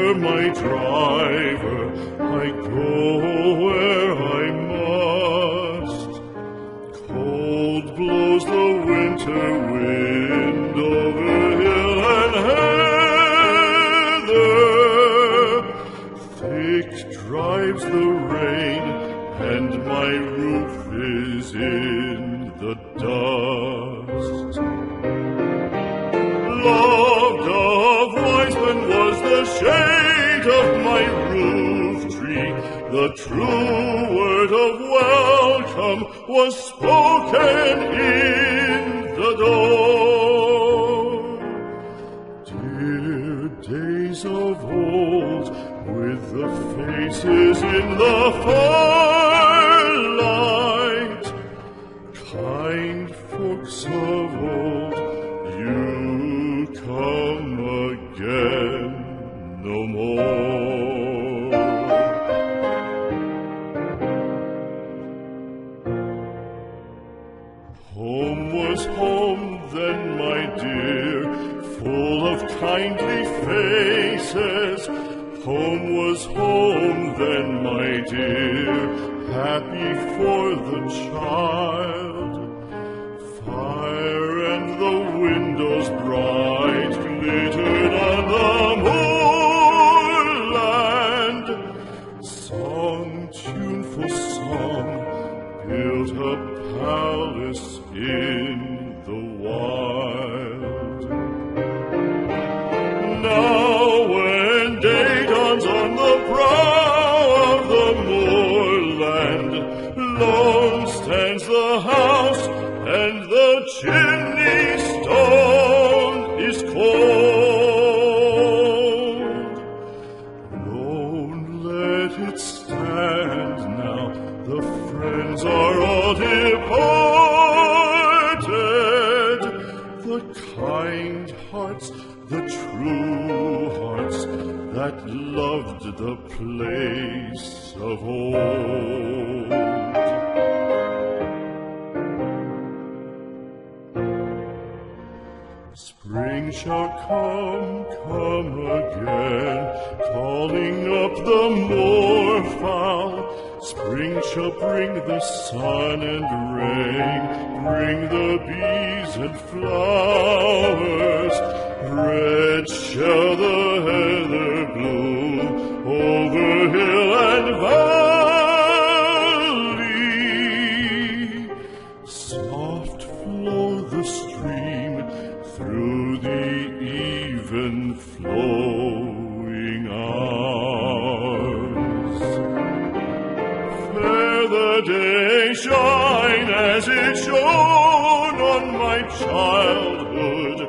hear my driver, I go where I must. Cold blows the winter wind over hill and heather. Thick drives the rain, and my roof is in the dust. Loved of wise men was the shade of my roof tree. The true word of welcome was spoken in the door. Dear days of old, with the faces in the firelight, kind folks of old, you come again no more. Home was home then, my dear, full of kindly faces. Home was home then, my dear, happy for the child. Fire and the windows bright glittered on the moorland. Song, tuneful song, built a palace in the wild. Now when day dawns on the brow of the moorland, lone stands the house, and the chimney stone is cold. Lone let it stand now, the friends are all departed. The kind hearts, the true hearts, that loved the place of old. Spring shall come again, calling up the moorfowl. Spring shall bring the sun and rain, bring the bees and flowers. Red shall the heather bloom over hill and valley. Soft flow the stream through the even flowing hours. Fair the day shine as it shone on my childhood.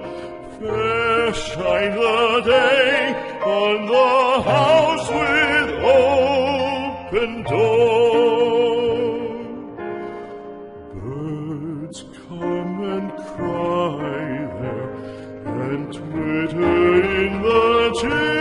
Fair shine the day on the house with open door. Birds come and cry there, and twitter in the tree.